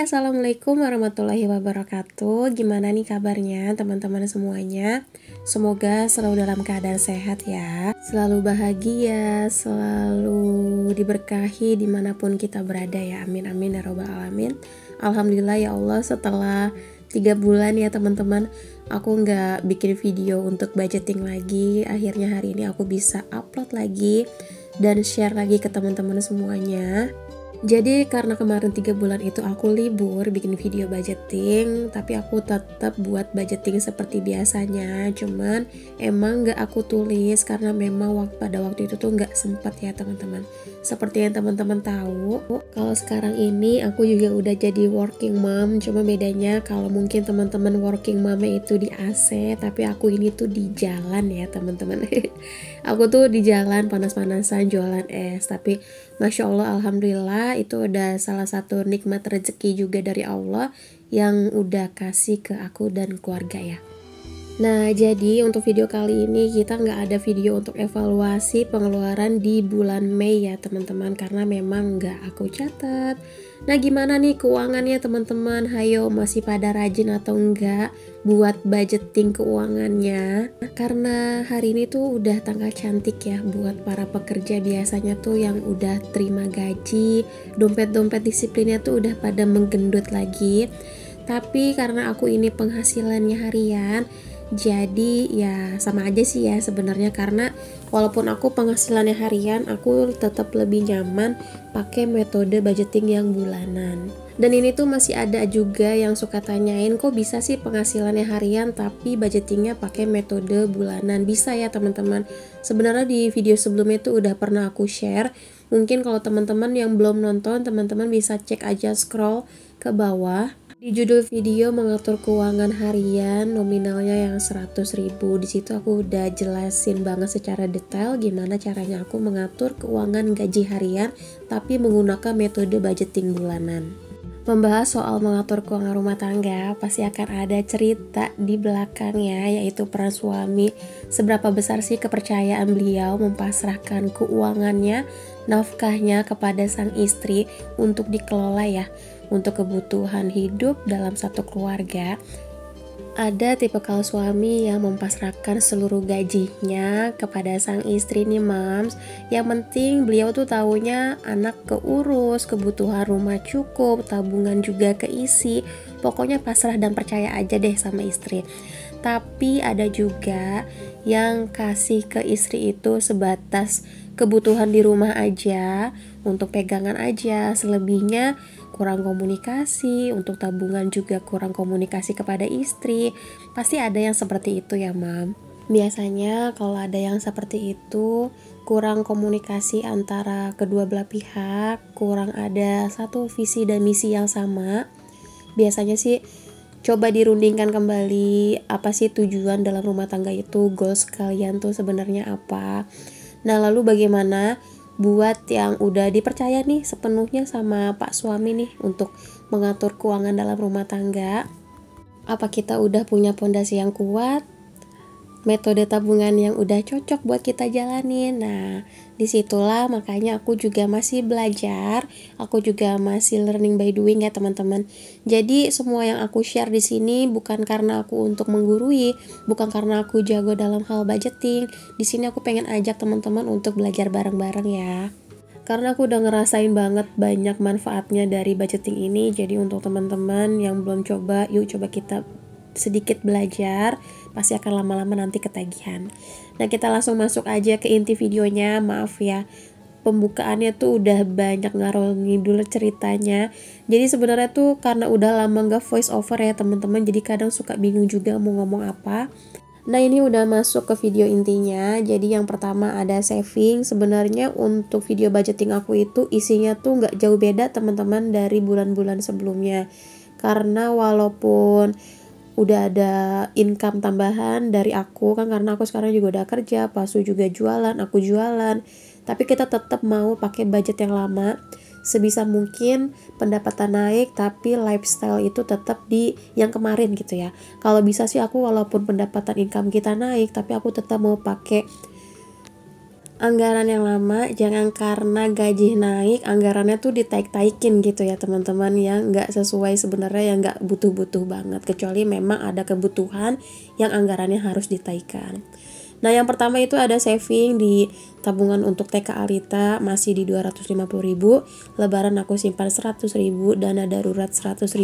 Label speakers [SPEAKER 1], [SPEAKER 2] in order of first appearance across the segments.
[SPEAKER 1] Assalamualaikum warahmatullahi wabarakatuh. Gimana nih kabarnya teman-teman semuanya? Semoga selalu dalam keadaan sehat ya, selalu bahagia, selalu diberkahi dimanapun kita berada ya. Amin amin ya robbal alamin. Alhamdulillah ya Allah, setelah 3 bulan ya teman-teman, aku nggak bikin video untuk budgeting lagi. Akhirnya hari ini aku bisa upload lagi dan share lagi ke teman-teman semuanya. Jadi karena kemarin 3 bulan itu aku libur bikin video budgeting, tapi aku tetap buat budgeting seperti biasanya. Cuman emang gak aku tulis karena memang pada waktu itu tuh gak sempat ya teman-teman. Seperti yang teman-teman tahu, kalau sekarang ini aku juga udah jadi working mom. Cuma bedanya kalau mungkin teman-teman working mom itu di AC, tapi aku ini tuh di jalan ya teman-teman. Aku tuh di jalan panas-panasan jualan es, tapi Masya Allah, Alhamdulillah itu udah salah satu nikmat rezeki juga dari Allah yang udah kasih ke aku dan keluarga ya. Nah jadi untuk video kali ini kita nggak ada video untuk evaluasi pengeluaran di bulan Mei ya teman-teman, karena memang nggak aku catat. Nah gimana nih keuangannya teman-teman? Hayo, masih pada rajin atau enggak buat budgeting keuangannya? Karena hari ini tuh udah tanggal cantik ya buat para pekerja, biasanya tuh yang udah terima gaji, dompet-dompet disiplinnya tuh udah pada menggendut lagi. Tapi karena aku ini penghasilannya harian, jadi ya sama aja sih ya sebenarnya, karena walaupun aku penghasilannya harian, aku tetap lebih nyaman pakai metode budgeting yang bulanan. Dan ini tuh masih ada juga yang suka tanyain, kok bisa sih penghasilannya harian tapi budgetingnya pakai metode bulanan? Bisa ya teman-teman. Sebenarnya di video sebelumnya tuh udah pernah aku share. Mungkin kalau teman-teman yang belum nonton, teman-teman bisa cek aja, scroll ke bawah. Di judul video mengatur keuangan harian nominalnya yang 100.000, di situ aku udah jelasin banget secara detail gimana caranya aku mengatur keuangan gaji harian tapi menggunakan metode budgeting bulanan. Membahas soal mengatur keuangan rumah tangga pasti akan ada cerita di belakangnya, yaitu peran suami. Seberapa besar sih kepercayaan beliau mempasrahkan keuangannya, nafkahnya kepada sang istri untuk dikelola ya, untuk kebutuhan hidup dalam satu keluarga. Ada tipikal suami yang mempasrahkan seluruh gajinya kepada sang istri nih mams. Yang penting beliau tuh taunya anak keurus, kebutuhan rumah cukup, tabungan juga keisi. Pokoknya pasrah dan percaya aja deh sama istri. Tapi ada juga yang kasih ke istri itu sebatas kebutuhan di rumah aja, untuk pegangan aja, selebihnya kurang komunikasi, untuk tabungan juga kurang komunikasi kepada istri. Pasti ada yang seperti itu ya mam. Biasanya kalau ada yang seperti itu, kurang komunikasi antara kedua belah pihak, kurang ada satu visi dan misi yang sama. Biasanya sih coba dirundingkan kembali, apa sih tujuan dalam rumah tangga itu, goals kalian tuh sebenarnya apa. Nah lalu bagaimana buat yang udah dipercaya nih sepenuhnya sama Pak Suami nih untuk mengatur keuangan dalam rumah tangga? Apa kita udah punya pondasi yang kuat? Metode tabungan yang udah cocok buat kita jalanin? Nah, disitulah makanya aku juga masih belajar, aku juga masih learning by doing ya teman-teman. Jadi semua yang aku share di sini bukan karena aku untuk menggurui, bukan karena aku jago dalam hal budgeting. Di sini aku pengen ajak teman-teman untuk belajar bareng-bareng ya. Karena aku udah ngerasain banget banyak manfaatnya dari budgeting ini. Jadi untuk teman-teman yang belum coba, yuk coba kita sedikit belajar, pasti akan lama-lama nanti ketagihan. Nah kita langsung masuk aja ke inti videonya. Maaf ya, pembukaannya tuh udah banyak ngarol ngidul ceritanya. Jadi sebenarnya tuh karena udah lama nggak voice over ya teman-teman, jadi kadang suka bingung juga mau ngomong apa. Nah ini udah masuk ke video intinya. Jadi yang pertama ada saving. Sebenarnya untuk video budgeting aku itu isinya tuh nggak jauh beda teman-teman dari bulan-bulan sebelumnya. Karena walaupun udah ada income tambahan dari aku kan, karena aku sekarang juga udah kerja, Pasu juga jualan, aku jualan, tapi kita tetap mau pakai budget yang lama. Sebisa mungkin pendapatan naik tapi lifestyle itu tetap di yang kemarin gitu ya. Kalau bisa sih aku walaupun pendapatan income kita naik, tapi aku tetap mau pakai anggaran yang lama, jangan karena gaji naik anggarannya tuh ditaik-taikin gitu ya teman-teman, yang nggak sesuai sebenarnya, yang nggak butuh-butuh banget, kecuali memang ada kebutuhan yang anggarannya harus ditaikkan. Nah yang pertama itu ada saving di tabungan untuk TK Alita masih di 250.000, lebaran aku simpan 100.000, dana darurat 100.000.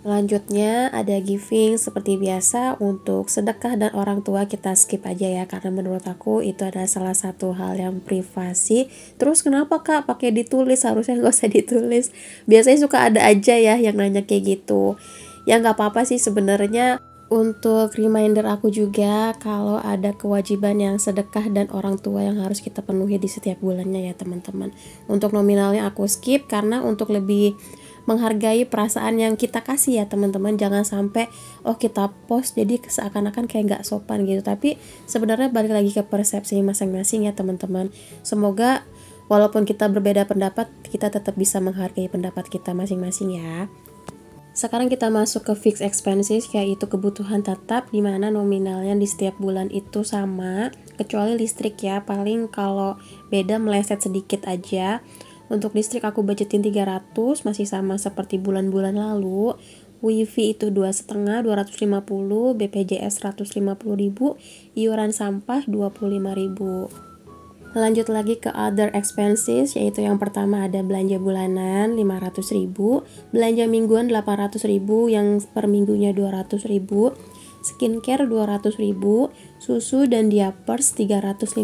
[SPEAKER 1] Lanjutnya ada giving seperti biasa, untuk sedekah dan orang tua kita skip aja ya, karena menurut aku itu adalah salah satu hal yang privasi. Terus kenapa kak pakai ditulis, harusnya nggak usah ditulis. Biasanya suka ada aja ya yang nanya kayak gitu. Ya nggak apa-apa sih sebenarnya. Untuk reminder aku juga kalau ada kewajiban yang sedekah dan orang tua yang harus kita penuhi di setiap bulannya ya teman-teman. Untuk nominalnya aku skip karena untuk lebih menghargai perasaan yang kita kasih ya teman-teman. Jangan sampai kita post jadi seakan-akan kayak nggak sopan gitu. Tapi sebenarnya balik lagi ke persepsi masing-masing ya teman-teman. Semoga walaupun kita berbeda pendapat, kita tetap bisa menghargai pendapat kita masing-masing ya. Sekarang kita masuk ke fixed expenses, yaitu kebutuhan tetap di mana nominalnya di setiap bulan itu sama, kecuali listrik ya, paling kalau beda meleset sedikit aja. Untuk listrik aku budgetin 300, masih sama seperti bulan-bulan lalu. Wifi itu 2,5, 250, BPJS 150.000, iuran sampah 25.000. Lanjut lagi ke other expenses, yaitu yang pertama ada belanja bulanan 500.000, belanja mingguan 800.000, yang per minggunya 200.000, skincare 200.000, susu dan diapers 350,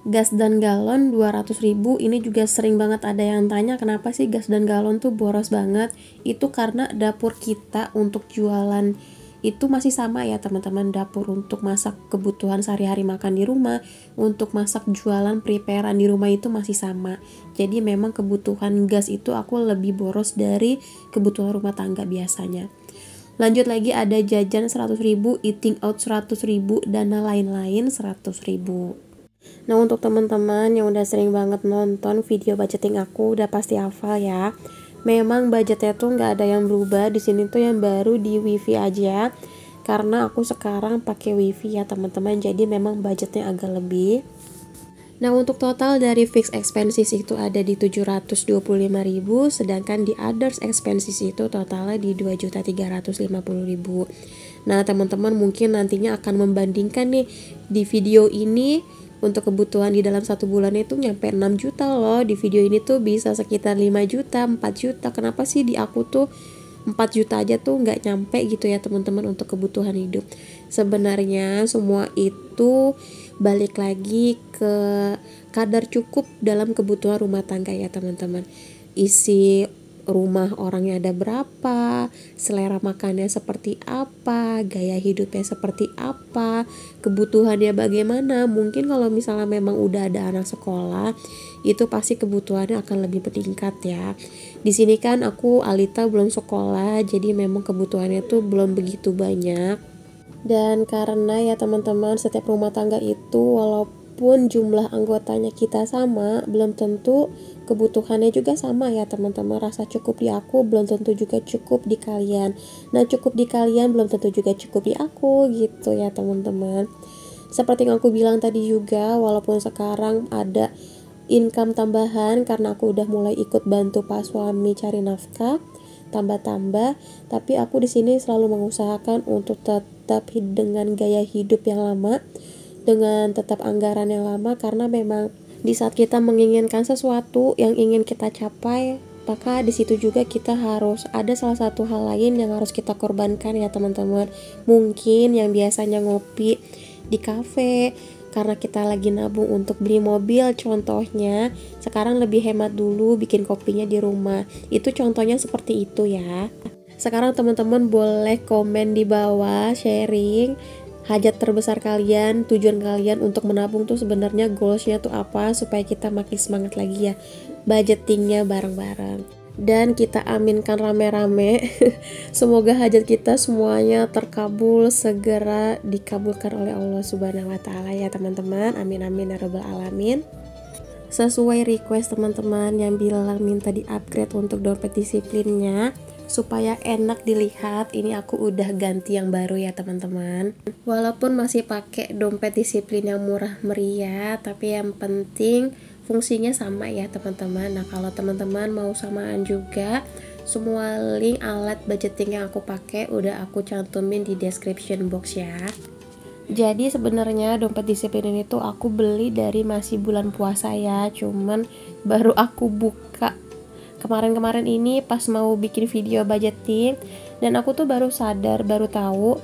[SPEAKER 1] gas dan galon 200.000. Ini juga sering banget ada yang tanya kenapa sih gas dan galon tuh boros banget. Itu karena dapur kita untuk jualan itu masih sama ya teman-teman. Dapur untuk masak kebutuhan sehari-hari makan di rumah, untuk masak jualan preparean di rumah itu masih sama. Jadi memang kebutuhan gas itu aku lebih boros dari kebutuhan rumah tangga biasanya. Lanjut lagi ada jajan 100.000, eating out 100.000, dana lain-lain 100.000. Nah untuk teman-teman yang udah sering banget nonton video budgeting aku udah pasti hafal ya. Memang budgetnya tuh nggak ada yang berubah di sini tuh, yang baru di wifi aja. Karena aku sekarang pakai wifi ya teman-teman, jadi memang budgetnya agak lebih. Nah untuk total dari fixed expenses itu ada di 725.000, sedangkan di others expenses itu totalnya di 2.350.000. Nah teman-teman mungkin nantinya akan membandingkan nih di video ini. Untuk kebutuhan di dalam satu bulan itu nyampe 6 juta loh. Di video ini tuh bisa sekitar 5 juta, 4 juta. Kenapa sih di aku tuh 4 juta aja tuh nggak nyampe gitu ya teman-teman untuk kebutuhan hidup. Sebenarnya semua itu balik lagi ke kadar cukup dalam kebutuhan rumah tangga ya teman-teman. Isi rumah orangnya ada berapa, selera makannya seperti apa, gaya hidupnya seperti apa, kebutuhannya bagaimana. Mungkin kalau misalnya memang udah ada anak sekolah, itu pasti kebutuhannya akan lebih meningkat ya. Di sini kan aku Alita belum sekolah, jadi memang kebutuhannya tuh belum begitu banyak. Dan karena ya teman-teman, setiap rumah tangga itu walaupun jumlah anggotanya kita sama, belum tentu kebutuhannya juga sama ya teman-teman. Rasa cukup di aku belum tentu juga cukup di kalian. Nah cukup di kalian belum tentu juga cukup di aku gitu ya teman-teman. Seperti yang aku bilang tadi juga, walaupun sekarang ada income tambahan karena aku udah mulai ikut bantu pak suami cari nafkah, tambah-tambah, tapi aku di sini selalu mengusahakan untuk tetap dengan gaya hidup yang lama, dengan tetap anggaran yang lama, karena memang di saat kita menginginkan sesuatu yang ingin kita capai, maka di situ juga kita harus ada salah satu hal lain yang harus kita korbankan ya teman-teman. Mungkin yang biasanya ngopi di kafe karena kita lagi nabung untuk beli mobil contohnya, sekarang lebih hemat dulu bikin kopinya di rumah. Itu contohnya seperti itu ya. Sekarang teman-teman boleh komen di bawah, sharing hajat terbesar kalian, tujuan kalian untuk menabung tuh sebenarnya goalsnya tuh apa, supaya kita makin semangat lagi ya budgetingnya bareng-bareng. Dan kita aminkan rame-rame semoga hajat kita semuanya terkabul, segera dikabulkan oleh Allah Subhanahu wa Ta'ala ya teman-teman. Amin amin ya rabbal alamin. Sesuai request teman-teman yang bilang minta di upgrade untuk dompet disiplinnya, supaya enak dilihat. Ini aku udah ganti yang baru ya teman-teman. Walaupun masih pakai dompet disiplin yang murah meriah, tapi yang penting fungsinya sama ya teman-teman. Nah kalau teman-teman mau samaan juga, semua link alat budgeting yang aku pakai udah aku cantumin di description box ya. Jadi sebenarnya dompet disiplin ini tuh aku beli dari masih bulan puasa ya, cuman baru aku buka kemarin-kemarin ini pas mau bikin video budgeting, dan aku tuh baru sadar, baru tahu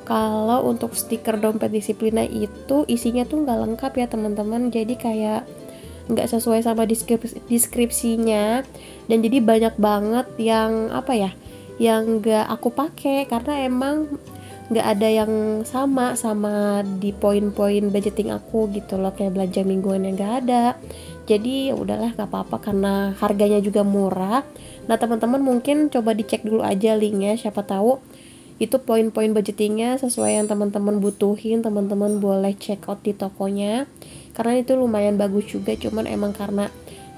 [SPEAKER 1] kalau untuk stiker dompet disiplinnya itu isinya tuh nggak lengkap ya teman-teman. Jadi kayak nggak sesuai sama deskripsinya, dan jadi banyak banget yang apa ya, yang nggak aku pakai karena emang nggak ada yang sama di poin-poin budgeting aku gitu loh, kayak belanja mingguan yang nggak ada. Jadi ya udahlah, nggak apa-apa karena harganya juga murah. Nah teman-teman mungkin coba dicek dulu aja linknya, siapa tahu itu poin-poin budgetingnya sesuai yang teman-teman butuhin. Teman-teman boleh check out di tokonya karena itu lumayan bagus juga, cuman emang karena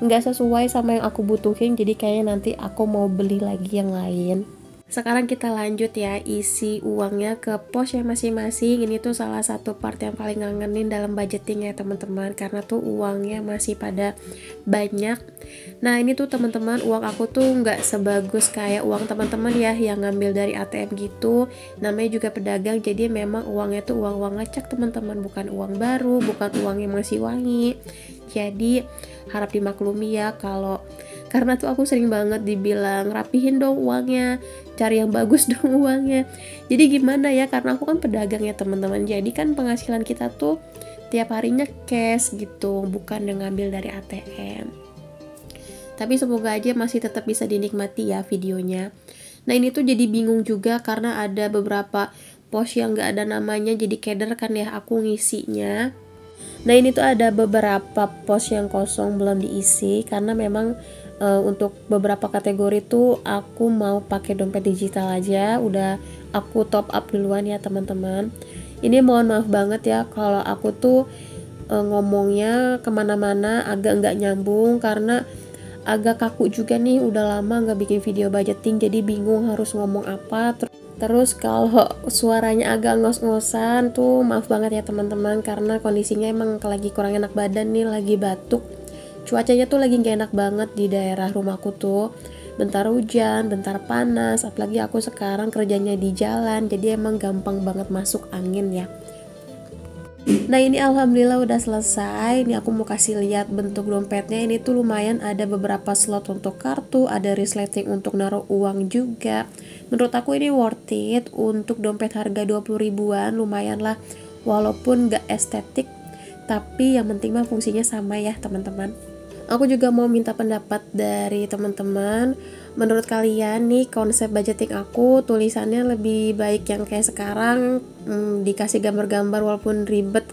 [SPEAKER 1] nggak sesuai sama yang aku butuhin, jadi kayaknya nanti aku mau beli lagi yang lain. Sekarang kita lanjut ya, isi uangnya ke posnya masing-masing. Ini tuh salah satu part yang paling ngangenin dalam budgeting ya teman-teman, karena tuh uangnya masih pada banyak. Nah ini tuh teman-teman, uang aku tuh nggak sebagus kayak uang teman-teman ya yang ngambil dari ATM gitu. Namanya juga pedagang, jadi memang uangnya tuh uang-uang ngecek teman-teman, bukan uang baru, bukan uang yang masih wangi. Jadi harap dimaklumi ya kalau karena tuh aku sering banget dibilang rapihin dong uangnya, cari yang bagus dong uangnya. Jadi gimana ya, karena aku kan pedagang ya teman-teman, jadi kan penghasilan kita tuh tiap harinya cash gitu, bukan yang ngambil dari ATM. Tapi semoga aja masih tetap bisa dinikmati ya videonya. Nah ini tuh jadi bingung juga karena ada beberapa pos yang gak ada namanya, jadi keder kan ya aku ngisinya. Nah ini tuh ada beberapa pos yang kosong belum diisi karena memang untuk beberapa kategori tuh aku mau pakai dompet digital aja, udah aku top up duluan ya teman-teman. Ini mohon maaf banget ya kalau aku tuh ngomongnya kemana-mana agak nggak nyambung karena agak kaku juga nih, udah lama nggak bikin video budgeting jadi bingung harus ngomong apa. Terus kalau suaranya agak ngos-ngosan tuh maaf banget ya teman-teman, karena kondisinya emang lagi kurang enak badan nih, lagi batuk. Cuacanya tuh lagi gak enak banget di daerah rumahku tuh, bentar hujan, bentar panas, apalagi aku sekarang kerjanya di jalan, jadi emang gampang banget masuk angin ya. Nah ini alhamdulillah udah selesai. Ini aku mau kasih lihat bentuk dompetnya. Ini tuh lumayan, ada beberapa slot untuk kartu, ada resleting untuk naruh uang juga. Menurut aku ini worth it untuk dompet harga 20 ribuan, lumayan lah. Walaupun gak estetik, tapi yang penting mah fungsinya sama ya teman-teman. Aku juga mau minta pendapat dari teman-teman. Menurut kalian nih konsep budgeting aku tulisannya lebih baik yang kayak sekarang, dikasih gambar-gambar walaupun ribet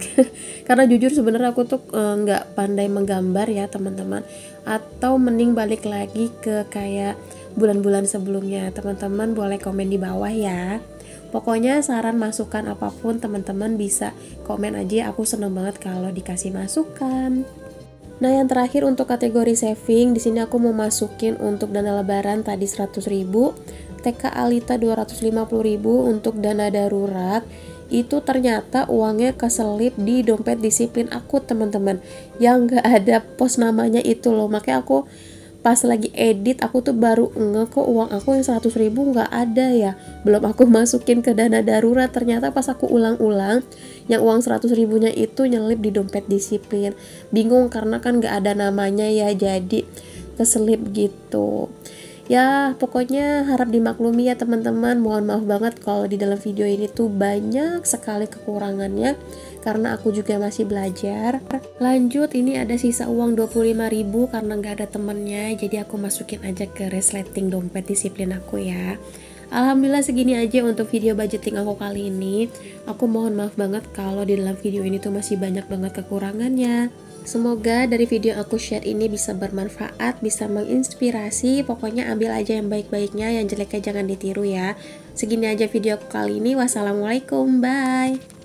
[SPEAKER 1] karena jujur sebenarnya aku tuh nggak pandai menggambar ya teman-teman, atau mending balik lagi ke kayak bulan-bulan sebelumnya. Teman-teman boleh komen di bawah ya. Pokoknya saran masukan apapun teman-teman bisa komen aja, aku seneng banget kalau dikasih masukan. Nah yang terakhir untuk kategori saving, di sini aku mau masukin untuk dana lebaran tadi 100.000, TK Alita 250.000 untuk dana darurat. Itu ternyata uangnya keselip di dompet disiplin aku teman-teman, yang gak ada pos namanya itu loh. Makanya aku pas lagi edit aku tuh baru kok uang aku yang 100.000 nggak ada ya, belum aku masukin ke dana darurat. Ternyata pas aku ulang-ulang yang uang 100.000-nya itu nyelip di dompet disiplin. Bingung karena kan nggak ada namanya ya, jadi keselip gitu ya. Pokoknya harap dimaklumi ya teman-teman, mohon maaf banget kalau di dalam video ini tuh banyak sekali kekurangannya karena aku juga masih belajar. Lanjut, ini ada sisa uang 25.000 karena nggak ada temennya, jadi aku masukin aja ke resleting dompet disiplin aku ya. Alhamdulillah segini aja untuk video budgeting aku kali ini. Aku mohon maaf banget kalau di dalam video ini tuh masih banyak banget kekurangannya. Semoga dari video aku share ini bisa bermanfaat, bisa menginspirasi. Pokoknya ambil aja yang baik-baiknya, yang jeleknya jangan ditiru ya. Segini aja video aku kali ini. Wassalamualaikum, bye.